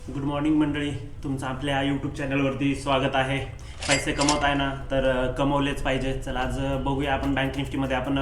Good morning मंडळी, तुमचं आपल्या यूट्यूब चॅनलवरती स्वागत आहे. पैसे कमवत आहे ना, तर कमवलेच पाहिजे. चला आज बघूया आपण बँक निफ्टीमध्ये आपण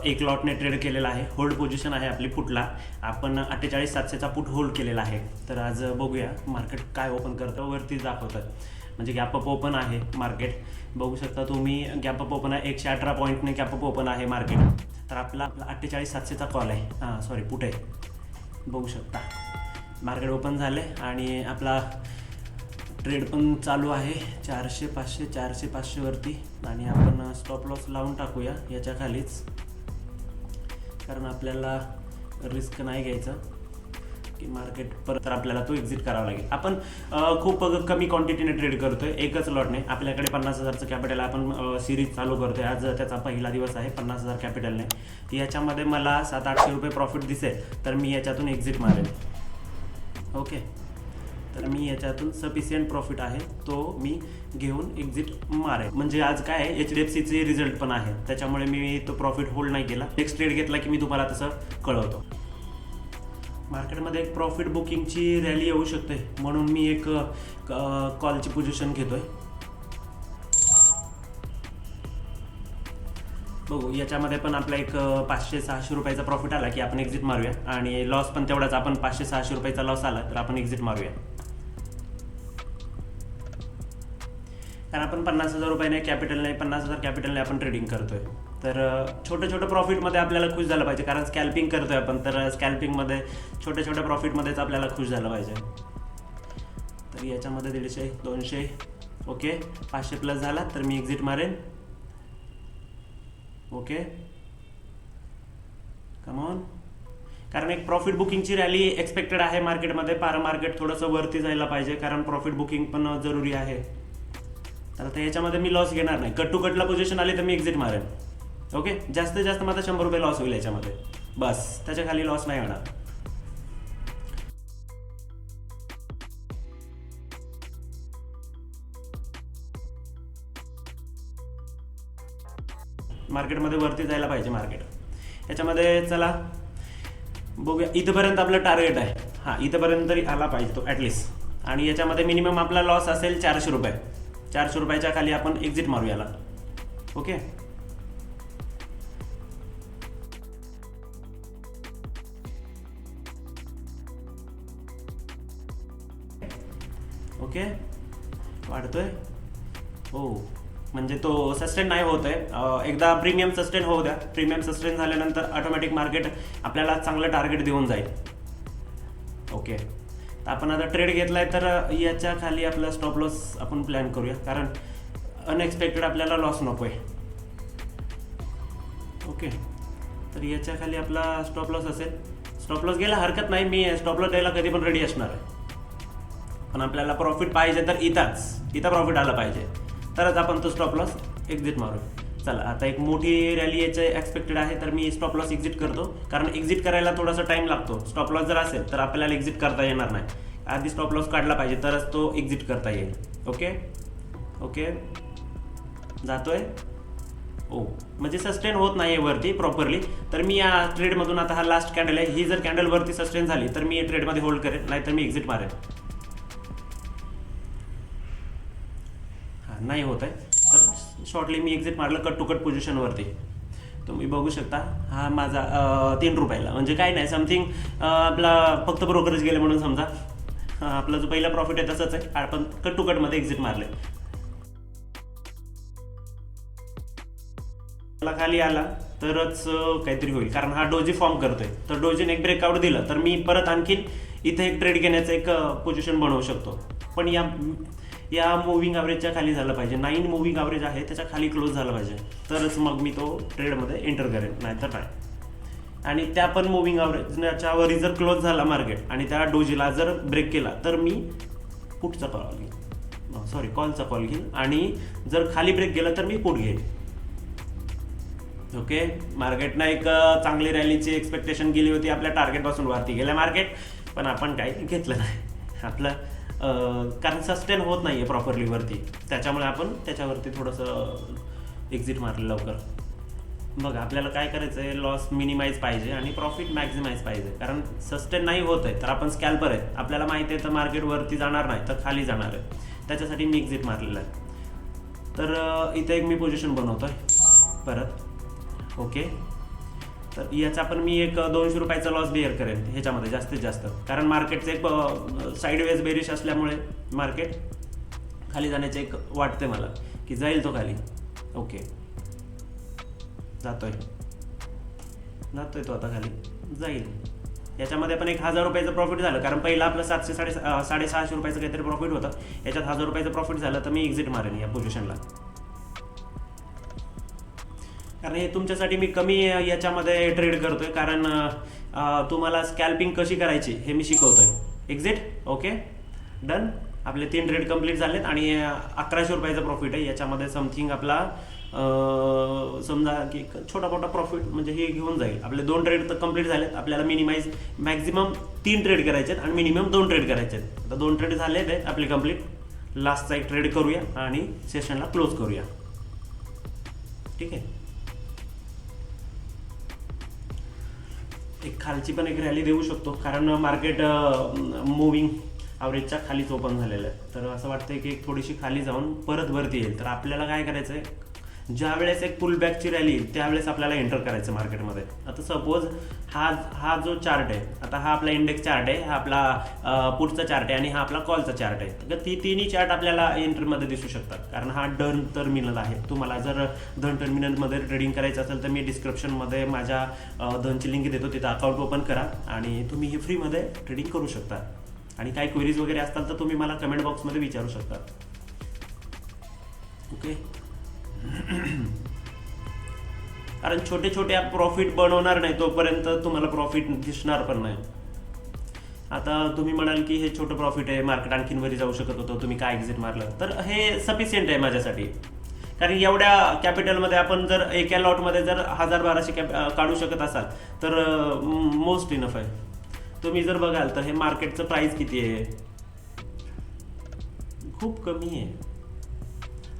एक लॉटने ट्रेड केलेला आहे. होल्ड पोझिशन आहे आपली पुटला. आपण 48,700चा पुट होल्ड केलेला आहे. तर आज बघूया मार्केट काय ओपन करतं. वरती दाखवतं म्हणजे गॅप अप ओपन आहे मार्केट. बघू शकता तुम्ही गॅप अप ओपन आहे. 118 पॉईंटने गॅप अप ओपन आहे मार्केट. तर आपला 48,700चा कॉल आहे, सॉरी पुट आहे. बघू शकता मार्केट ओपन झाले आणि आपला ट्रेड पण चालू आहे 400 500 400 500 वरती. आणि आपण स्टॉप लॉस लावून टाकूया याच्या खालीच, कारण आपल्याला रिस्क नाही घ्यायचं की मार्केट परत तर आपल्याला तो एक्झिट करावा लागेल. आपण खूप कमी क्वांटिटीने ट्रेड करतोय, एकच लॉटने. आपल्याकडे 50,000चं कॅपिटल. आपण सिरीज चालू करतोय. आज त्याचा पहिला दिवस आहे 50,000 कॅपिटलने. याच्यामध्ये मला 700-800 रुपये प्रॉफिट दिसेल तर मी याच्यातून एक्झिट मारेल. ओके, तर मी याच्यातून सफिशियंट प्रॉफिट आहे तो मी घेऊन एक्झिट मारेल. म्हणजे आज काय आहे, HDFCचे रिझल्ट पण आहे, त्याच्यामुळे मी तो प्रॉफिट होल्ड नाही केला. नेक्स्ट ट्रेड घेतला की मी तुम्हाला तसं कळवतो. मार्केटमध्ये एक प्रॉफिट बुकिंगची रॅली येऊ शकते, म्हणून मी एक कॉलची पोझिशन घेतोय. बघू याच्यामध्ये पण आपला एक 500-600 रुपयाचा प्रॉफिट आला की आपण एक्झिट मारूया. आणि लॉस पण तेवढाच, आपण 500-600 रुपयाचा लॉस आला तर आपण एक्झिट मारूया. कारण आपण 50,000 रुपयाने कॅपिटल नाही, 50,000 कॅपिटलने आपण ट्रेडिंग करतोय. तर छोट्या छोट्या प्रॉफिटमध्ये आपल्याला खुश झालं पाहिजे, कारण स्कॅल्पिंग करतोय आपण. तर स्कॅल्पिंगमध्ये छोट्या छोट्या प्रॉफिटमध्येच आपल्याला खुश झालं पाहिजे. तर याच्यामध्ये 150 200 ओके, 500 प्लस झाला तर मी एक्झिट मारेन. Okay, come on. कारण एक प्रॉफिट बुकिंगची रॅली एक्सपेक्टेड आहे मार्केटमध्ये. मार्केट थोडंसं वरती जायला पाहिजे, कारण प्रॉफिट बुकिंग पण जरुरी आहे. तर आता याच्यामध्ये मी लॉस घेणार नाही. कट टू कटला पोझिशन आली तर मी एक्झिट मारेन. ओके, जास्तीत जास्त माझा 100 रुपये लॉस होईल याच्यामध्ये, बस. त्याच्या खाली लॉस नाही होणार. मार्केटमध्ये वरती जायला पाहिजे मार्केट. याच्यामध्ये चला बघूया. इथंपर्यंत आपलं टार्गेट आहे. हां, इथंपर्यंत तरी आला पाहिजे तो ॲटलिस्ट. आणि याच्यामध्ये मिनिमम आपला लॉस असेल 400 रुपये. 400 रुपयाच्या खाली आपण एक्झिट मारू याला. ओके, ओके, वाढतोय. हो, म्हणजे तो सस्टेन नाही होत आहे. एकदा प्रीमियम सस्टेन होऊ द्या. प्रीमियम सस्टेन झाल्यानंतर ऑटोमॅटिक मार्केट आपल्याला चांगलं टार्गेट देऊन जाईल. ओके, तर आपण आता ट्रेड घेतला आहे, तर याच्या खाली आपला स्टॉप लॉस आपण प्लॅन करूया, कारण अनएक्सपेक्टेड आपल्याला लॉस नको आहे. ओके, तर याच्या खाली आपला स्टॉप लॉस असेल. स्टॉप लॉस घ्यायला हरकत नाही, मी स्टॉप लॉस द्यायला कधी पण रेडी असणार आहे. पण आपल्याला प्रॉफिट पाहिजे तर इथं प्रॉफिट आलं पाहिजे, तरच आपण तो स्टॉप लॉस एक्झिट मारू. चला, आता एक मोठी रॅली याचं एक्सपेक्टेड आहे, तर मी स्टॉप लॉस एक्झिट करतो. कारण एक्झिट करायला थोडासा टाईम लागतो. स्टॉप लॉस जर असेल तर आपल्याला एक्झिट करता येणार नाही. आधी स्टॉप लॉस काढला पाहिजे तरच तो एक्झिट करता येईल. ओके, ओके, जातोय. ओ, म्हणजे सस्टेन होत नाही आहे वरती प्रॉपरली. तर मी या ट्रेडमधून, आता हा लास्ट कॅन्डल आहे, ही जर कॅन्डल वरती सस्टेन झाली तर मी ट्रेडमध्ये होल्ड करेन, नाहीतर मी एक्झिट मारेन. हां, नाही होत आहे तर शॉर्टली मी एक्झिट मारलं कट टू कट पोझिशनवरती. तुम्ही बघू शकता हा माझा 3 रुपयाला, म्हणजे काय नाही, समथिंग आपला फक्त ब्रोकरेज गेले म्हणून समजा. आपला जो पहिला प्रॉफिट आहे तसंच आहे, आपण कट टू कटमध्ये एक्झिट मारले. खाली आला तरच काहीतरी होईल, कारण हा डोजी फॉर्म करतोय. तर डोजीने एक ब्रेकआउट दिलं तर मी परत आणखीन इथे एक ट्रेड घेण्याचं एक पोझिशन बनवू शकतो. पण या मूव्हिंग ॲव्हरेजच्या खाली झालं पाहिजे. 9 मूव्हिंग ॲव्हरेज आहे, त्याच्या खाली क्लोज झालं पाहिजे, तरच मग मी तो ट्रेडमध्ये एंटर करेन, नाहीतर नाही. आणि त्या पण मूव्हिंग ॲव्हरेजच्यावरही जर क्लोज झाला मार्केट आणि त्या डोजीला जर ब्रेक केला तर मी पुटचा कॉल घेईन, सॉरी कॉलचा कॉल घेईन. आणि जर खाली ब्रेक गेला तर मी पुट घेईन. ओके, मार्केटनं एक चांगली रॅलीची एक्सपेक्टेशन केली होती, आपल्या टार्गेटपासून वरती गेल्या मार्केट, पण आपण काही घेतलं नाही आपलं. कारण सस्टेन होत नाही आहे प्रॉपरली वरती, त्याच्यामुळे आपण त्याच्यावरती थोडंसं एक्झिट मारलं लवकर. बघा आपल्याला काय करायचं आहे, लॉस मिनिमाइज पाहिजे आणि प्रॉफिट मॅक्झिमाइज पाहिजे. कारण सस्टेन नाही होत आहे तर आपण स्कॅल्पर आहे, आपल्याला माहिती आहे तर मार्केट वरती जाणार नाही तर खाली जाणार आहे, त्याच्यासाठी मी एक्झिट मारलेलं आहे. तर इथे एक मी पोझिशन बनवतो आहे परत. ओके, तर याचा पण मी एक 200 रुपयाचा लॉस बिअर करेन ह्याच्यामध्ये जास्तीत जास्त, कारण मार्केटचं एक साईडवेज बेरिश असल्यामुळे मार्केट खाली जाण्याचे एक वाटते मला की जाईल तो खाली. ओके, जातोय तो आता खाली जाईल. याच्यामध्ये पण एक 1000 रुपयाचं प्रॉफिट झालं, कारण पहिलं आपलं 700-650 रुपयाचं काहीतरी प्रॉफिट होतं, याच्यात 1000 रुपयाचं प्रॉफिट झालं तर मी एक्झिट मारेन या पोझिशनला. कारण हे तुमच्यासाठी मी कमी याच्यामध्ये ट्रेड करतोय, कारण तुम्हाला स्कॅल्पिंग कशी करायची हे मी शिकवतोय. एक्झिट. Okay, done. आपले 3 ट्रेड कंप्लीट झालेत आणि 1100 रुपयाचा प्रॉफिट आहे. याच्यामध्ये समथिंग आपला समजा की छोटा मोठा प्रॉफिट म्हणजे हे घेऊन जाईल. आपले 2 ट्रेड तर कंप्लीट झालेत. आपल्याला मिनिमाइज मॅक्झिमम 3 ट्रेड करायचे आहेत आणि मिनिमम 2 ट्रेड करायचे आहेत. आता 2 ट्रेड झालेत आहेत आपले कंप्लीट. लास्टचा एक ट्रेड करूया आणि सेशनला क्लोज करूया. ठीक आहे. एक खालची पण एक रॅली देऊ शकतो, कारण मार्केट मुव्हिंग ॲव्हरेजच्या खालीच ओपन झालेलं आहे. तर असं वाटतंय की एक थोडीशी खाली जाऊन परत वरती येईल. तर आपल्याला काय करायचं आहे, ज्या वेळेस एक पुल बॅकची रॅली येईल त्यावेळेस आपल्याला एंटर करायचं मार्केटमध्ये. आता सपोज हा जो चार्ट आहे, आता हा आपला इंडेक्स चार्ट आहे, हा आपला पुटचा चार्ट आहे आणि हा आपला कॉलचा चार्ट आहे. तर ती तिन्ही चार्ट आपल्याला एंट्रीमध्ये दिसू शकतात, कारण हा डन टर्मिनल आहे. तुम्हाला जर धन टर्मिनलमध्ये ट्रेडिंग करायचं असेल तर मी डिस्क्रिप्शनमध्ये माझ्या धनची लिंक देतो, तिथं अकाउंट ओपन करा आणि तुम्ही हे फ्रीमध्ये ट्रेडिंग करू शकता. आणि काही क्वेरीज वगैरे असतात तर तुम्ही मला कमेंट बॉक्समध्ये विचारू शकता. ओके, कारण छोटे छोटे प्रॉफिट बनवणार नाही तोपर्यंत तुम्हाला प्रॉफिट दिसणार पण नाही. आता तुम्ही म्हणाल की हे छोटं प्रॉफिट आहे, मार्केट आणखीन वरी जाऊ शकत होतं, तुम्ही काय एक्झिट मारलं, तर हे सफिशियंट आहे माझ्यासाठी. कारण एवढ्या कॅपिटलमध्ये आपण जर एका लॉटमध्ये जर 1000-1200 काढू शकत असाल तर मोस्ट इनफ आहे. तुम्ही जर बघाल तर हे मार्केटचं प्राइस किती आहे, खूप कमी आहे.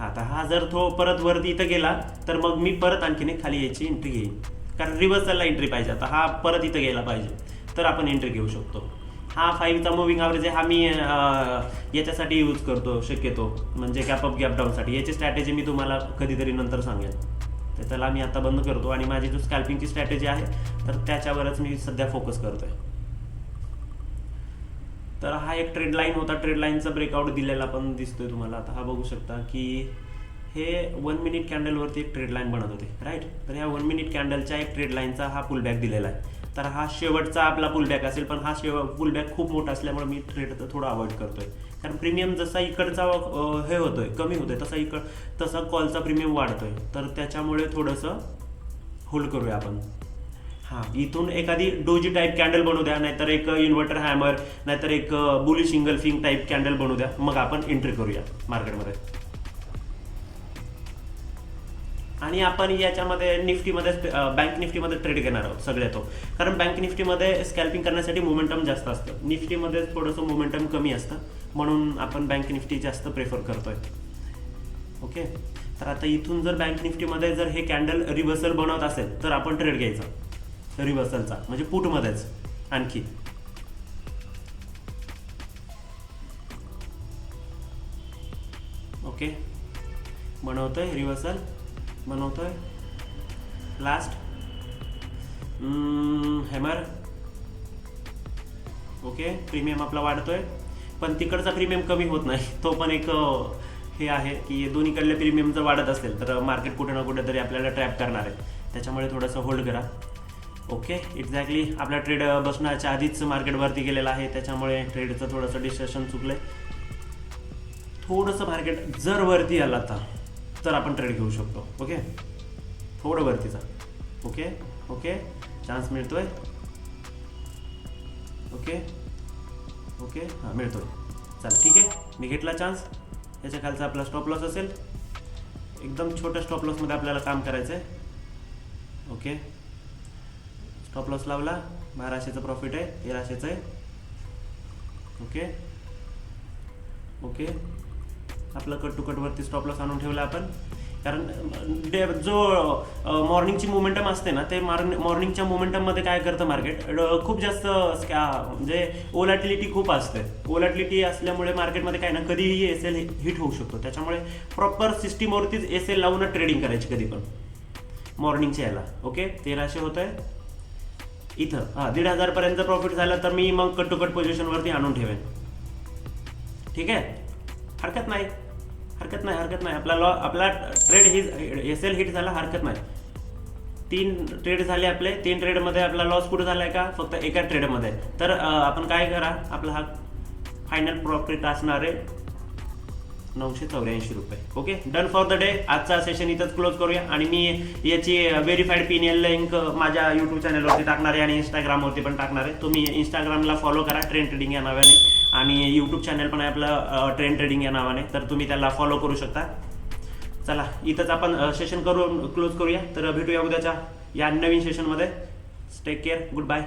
आता हा जर तो परत वरती इथं गेला तर मग मी परत आणखीन एक खाली यायची एंट्री घेईन, कारण रिव्हर्सलला एंट्री पाहिजे. आता हा परत इथं गेला पाहिजे तर आपण एंट्री घेऊ शकतो. हा 5चा मुव्हिंग ॲव्हरेज आहे, हा मी याच्यासाठी यूज करतो शक्यतो, म्हणजे गॅप अप गॅप डाऊनसाठी. याची स्ट्रॅटेजी मी तुम्हाला कधीतरी नंतर सांगेन, तर त्याला मी आता बंद करतो आणि माझी जो स्कॅल्पिंगची स्ट्रॅटेजी आहे तर त्याच्यावरच मी सध्या फोकस करतोय. तर हा एक ट्रेड लाईन होता, ट्रेड लाईनचा ब्रेकआउट दिलेला पण दिसतोय तुम्हाला. आता हा बघू शकता की हे 1 मिनिट कॅन्डलवरती एक ट्रेड लाईन बनत होते, राईट. तर ह्या 1 मिनिट कॅन्डलच्या एक ट्रेड लाईनचा हा पुलबॅक दिलेला आहे. तर हा शेवटचा आपला पुलबॅक असेल, पण हा पुलबॅक खूप मोठा असल्यामुळे मी ट्रेड थोडा अवॉइड करतोय. कारण प्रीमियम जसा इकडचा हे होतोय कमी होतोय तसा कॉलचा प्रीमियम वाढतोय, तर त्याच्यामुळे थोडंसं होल्ड करूया आपण. हां, इथून एखादी डोजी टाईप कॅन्डल बनवू द्या, नाहीतर एक इन्व्हर्टर हॅमर, नाहीतर एक बुलिश इंगल्फिंग टाईप कॅन्डल बनवू द्या, मग आपण एंट्री करूया मार्केटमध्ये. आणि आपण याच्यामध्ये निफ्टीमध्ये बँक निफ्टीमध्ये ट्रेड घेणार आहोत सगळे तो, कारण बँक निफ्टीमध्ये स्कॅल्पिंग करण्यासाठी मोमेंटम जास्त असतं, निफ्टीमध्ये थोडंसं मोमेंटम कमी असतं, म्हणून आपण बँक निफ्टी जास्त प्रेफर करतोय. ओके, तर आता इथून जर बँक निफ्टीमध्ये जर हे कॅन्डल रिव्हर्सल बनवत असेल तर आपण ट्रेड घ्यायचा रिव्हर्सलचा, म्हणजे पुटमध्येच आणखी. ओके, बनवतोय रिव्हर्सल, बनवतोय लास्ट हॅमर. ओके, प्रीमियम आपला वाढतोय, पण तिकडचा प्रीमियम कमी होत नाही. तो पण एक हे आहे की दोन्हीकडले प्रीमियम जर वाढत असेल तर मार्केट कुठे ना कुठे तरी आपल्याला ट्रॅप करणार आहे, त्याच्यामुळे थोडंसं होल्ड करा. ओके, एक्झॅक्टली आपला ट्रेड बसण्याच्या आधीच मार्केट वरती गेलेला आहे, त्याच्यामुळे ट्रेडचं थोडंसं डिस्कशन चुकलंय. थोडंसं मार्केट जर वरती आला तर आपण ट्रेड घेऊ शकतो. ओके, थोडं वरतीचा. ओके ओके, चान्स मिळतोय. ओके ओके, हां मिळतोय. चला ठीक आहे, मी घेतला चान्स. याच्या खालचा आपला स्टॉप लॉस असेल, एकदम छोट्या स्टॉप लॉसमध्ये आपल्याला काम करायचं आहे. ओके, स्टॉप लॉस लावला, 1200चं प्रॉफिट आहे, 1300चं आहे. ओके ओके, आपलं कट टू कटवरती स्टॉप लॉस आणून ठेवला आपण. कारण जो मॉर्निंगची मोमेंटम असते ना, ते मॉर्निंगच्या मोमेंटममध्ये काय करतं मार्केट, खूप जास्त म्हणजे ओलॅटिलिटी खूप असते. ओलॅटिलिटी असल्यामुळे मार्केटमध्ये काय ना, कधीही एस एल हिट होऊ शकतो. त्याच्यामुळे प्रॉपर सिस्टीमवरतीच एस एल लावून ट्रेडिंग करायची कधी पण मॉर्निंगच्या याला. ओके, 1300 होत आहे इथं. 1500 पर्यंत प्रॉफिट झालं तर मी मग कट टू कट पोझिशनवरती आणून ठेवेन. ठीक आहे, हरकत नाही. आपला ट्रेड ही एस एल हिट झाला, हरकत नाही. 3 ट्रेड झाले आपले. 3 ट्रेडमध्ये आपला लॉस कुठे झालाय का, फक्त एका ट्रेडमध्ये. तर आपण काय करा, आपला हा फायनल प्रॉफिट असणार आहे 984 रुपये. Okay, done for the day. आजचा सेशन इथंच क्लोज करूया. आणि मी याची व्हेरीफाईड PNL लिंक माझ्या यूट्यूब चॅनलवरती टाकणार आहे आणि इंस्टाग्रामवरती पण टाकणार आहे. तुम्ही इंस्टाग्रामला फॉलो करा ट्रेंड ट्रेडिंग या नावाने, आणि यूट्यूब चॅनल पण आहे आपलं ट्रेंड ट्रेडिंग या नावाने, तर तुम्ही त्याला फॉलो करू शकता. चला, इथंच आपण सेशन क्लोज करूया. तर भेटूया उद्याच्या या नवीन सेशनमध्ये. Take care, good bye.